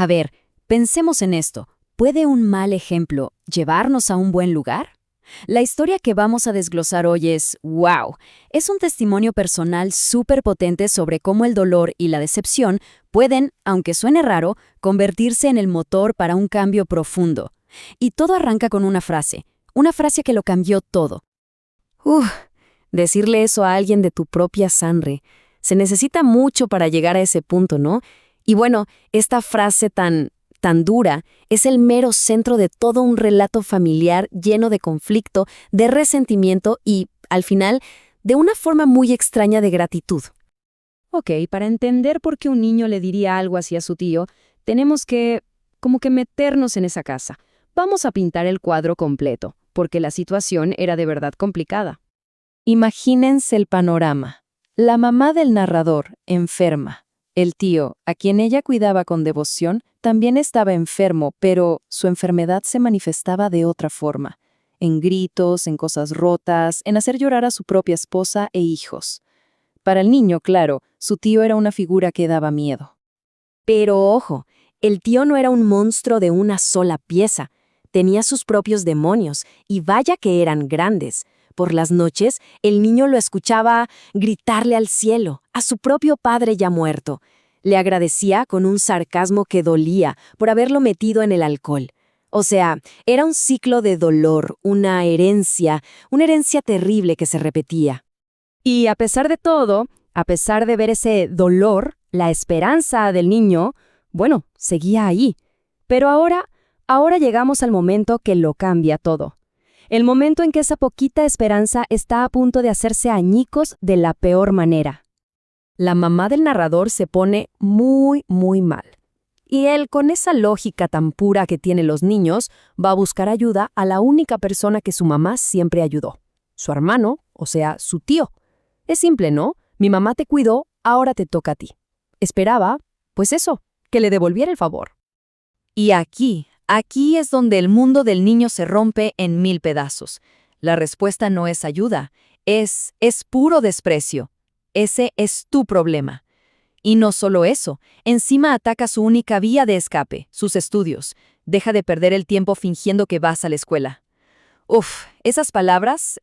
A ver, pensemos en esto. ¿Puede un mal ejemplo llevarnos a un buen lugar? La historia que vamos a desglosar hoy es, wow, es un testimonio personal súper potente sobre cómo el dolor y la decepción pueden, aunque suene raro, convertirse en el motor para un cambio profundo. Y todo arranca con una frase que lo cambió todo. Uf, decirle eso a alguien de tu propia sangre. Se necesita mucho para llegar a ese punto, ¿no? Y bueno, esta frase tan dura es el mero centro de todo un relato familiar lleno de conflicto, de resentimiento y, al final, de una forma muy extraña de gratitud. Ok, para entender por qué un niño le diría algo así a su tío, tenemos que, como que meternos en esa casa. Vamos a pintar el cuadro completo, porque la situación era de verdad complicada. Imagínense el panorama. La mamá del narrador, enferma. El tío, a quien ella cuidaba con devoción, también estaba enfermo, pero su enfermedad se manifestaba de otra forma. En gritos, en cosas rotas, en hacer llorar a su propia esposa e hijos. Para el niño, claro, su tío era una figura que daba miedo. Pero ojo, el tío no era un monstruo de una sola pieza. Tenía sus propios demonios, y vaya que eran grandes. Por las noches, el niño lo escuchaba gritarle al cielo, a su propio padre ya muerto. Le agradecía con un sarcasmo que dolía por haberlo metido en el alcohol. O sea, era un ciclo de dolor, una herencia terrible que se repetía. Y a pesar de todo, a pesar de ver ese dolor, la esperanza del niño, bueno, seguía ahí. Pero ahora llegamos al momento que lo cambia todo. El momento en que esa poquita esperanza está a punto de hacerse añicos de la peor manera. La mamá del narrador se pone muy, muy mal. Y él, con esa lógica tan pura que tienen los niños, va a buscar ayuda a la única persona que su mamá siempre ayudó. Su hermano, o sea, su tío. Es simple, ¿no? Mi mamá te cuidó, ahora te toca a ti. Esperaba, pues eso, que le devolviera el favor. Y aquí es donde el mundo del niño se rompe en 1000 pedazos. La respuesta no es ayuda, es puro desprecio. Ese es tu problema. Y no solo eso, encima ataca su única vía de escape, sus estudios. Deja de perder el tiempo fingiendo que vas a la escuela. Uf, esas palabras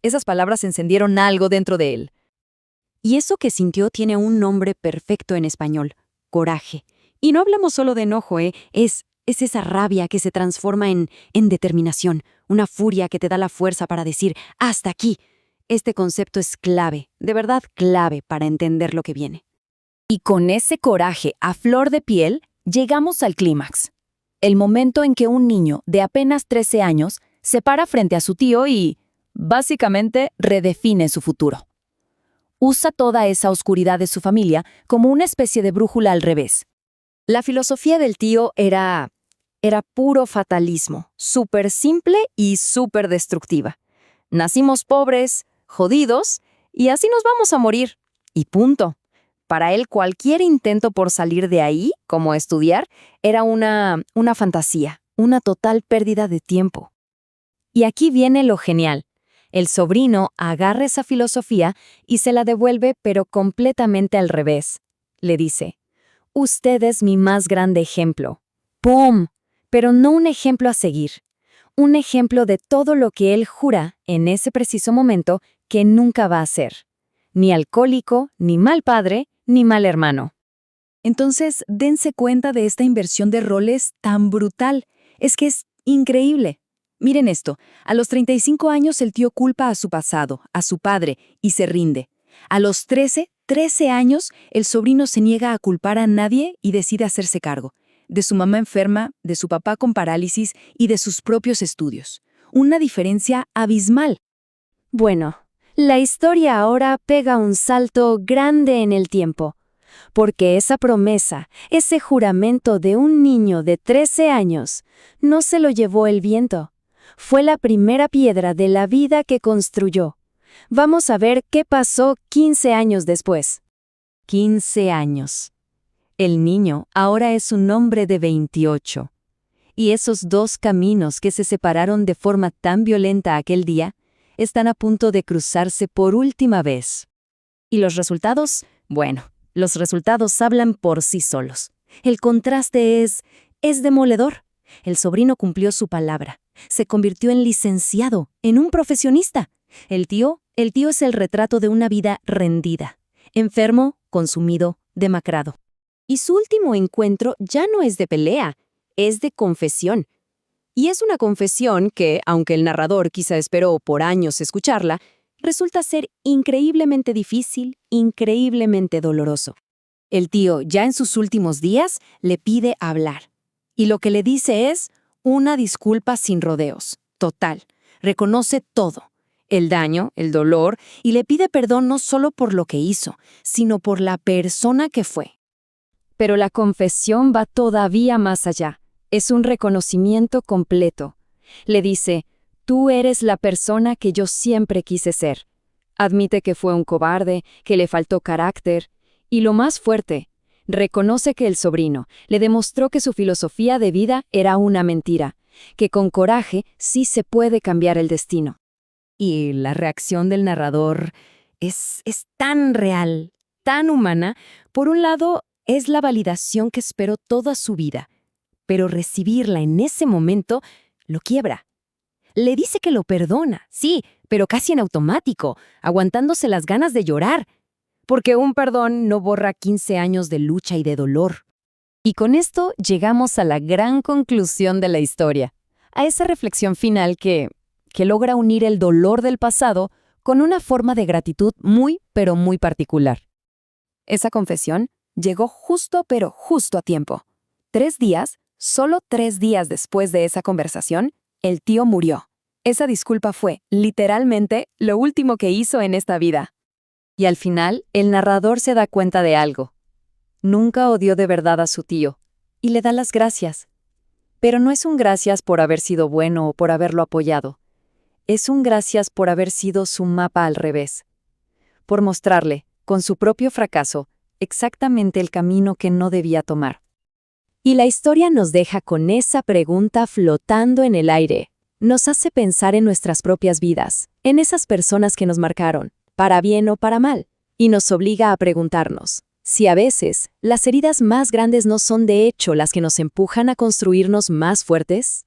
encendieron algo dentro de él. Y eso que sintió tiene un nombre perfecto en español, coraje. Y no hablamos solo de enojo, es esa rabia que se transforma en determinación, una furia que te da la fuerza para decir, ¡hasta aquí! Este concepto es clave, de verdad clave para entender lo que viene. Y con ese coraje a flor de piel, llegamos al clímax. El momento en que un niño de apenas 13 años se para frente a su tío y, básicamente, redefine su futuro. Usa toda esa oscuridad de su familia como una especie de brújula al revés. La filosofía del tío era puro fatalismo, súper simple y súper destructiva. Nacimos pobres, jodidos, y así nos vamos a morir. Y punto. Para él, cualquier intento por salir de ahí, como estudiar, era una fantasía, una total pérdida de tiempo. Y aquí viene lo genial. El sobrino agarra esa filosofía y se la devuelve, pero completamente al revés. Le dice, usted es mi más grande ejemplo. ¡Pum! Pero no un ejemplo a seguir. Un ejemplo de todo lo que él jura, en ese preciso momento, que nunca va a ser. Ni alcohólico, ni mal padre, ni mal hermano. Entonces, dense cuenta de esta inversión de roles tan brutal. Es que es increíble. Miren esto, a los 35 años el tío culpa a su pasado, a su padre, y se rinde. A los 13 años, el sobrino se niega a culpar a nadie y decide hacerse cargo. De su mamá enferma, de su papá con parálisis y de sus propios estudios. Una diferencia abismal. Bueno, la historia ahora pega un salto grande en el tiempo. Porque esa promesa, ese juramento de un niño de 13 años, no se lo llevó el viento. Fue la primera piedra de la vida que construyó. Vamos a ver qué pasó 15 años después. 15 años. El niño ahora es un hombre de 28. Y esos dos caminos que se separaron de forma tan violenta aquel día, están a punto de cruzarse por última vez. ¿Y los resultados? Bueno, los resultados hablan por sí solos. El contraste es Es demoledor. El sobrino cumplió su palabra. Se convirtió en licenciado, en un profesionista. El tío es el retrato de una vida rendida. Enfermo, consumido, demacrado. Y su último encuentro ya no es de pelea, es de confesión. Y es una confesión que, aunque el narrador quizá esperó por años escucharla, resulta ser increíblemente difícil, increíblemente doloroso. El tío, ya en sus últimos días, le pide hablar. Y lo que le dice es una disculpa sin rodeos, total. Reconoce todo, el daño, el dolor, y le pide perdón no solo por lo que hizo, sino por la persona que fue. Pero la confesión va todavía más allá. Es un reconocimiento completo. Le dice, tú eres la persona que yo siempre quise ser. Admite que fue un cobarde, que le faltó carácter. Y lo más fuerte, reconoce que el sobrino le demostró que su filosofía de vida era una mentira, que con coraje sí se puede cambiar el destino. Y la reacción del narrador es tan real, tan humana. Por un lado, es la validación que esperó toda su vida, pero recibirla en ese momento lo quiebra. Le dice que lo perdona, sí, pero casi en automático, aguantándose las ganas de llorar, porque un perdón no borra 15 años de lucha y de dolor. Y con esto llegamos a la gran conclusión de la historia, a esa reflexión final que logra unir el dolor del pasado con una forma de gratitud muy, pero muy particular. Esa confesión llegó justo, pero justo a tiempo. 3 días, solo 3 días después de esa conversación, el tío murió. Esa disculpa fue, literalmente, lo último que hizo en esta vida. Y al final, el narrador se da cuenta de algo. Nunca odió de verdad a su tío, y le da las gracias. Pero no es un gracias por haber sido bueno o por haberlo apoyado. Es un gracias por haber sido su mapa al revés. Por mostrarle, con su propio fracaso, exactamente el camino que no debía tomar. Y la historia nos deja con esa pregunta flotando en el aire. Nos hace pensar en nuestras propias vidas, en esas personas que nos marcaron, para bien o para mal, y nos obliga a preguntarnos si a veces las heridas más grandes no son de hecho las que nos empujan a construirnos más fuertes.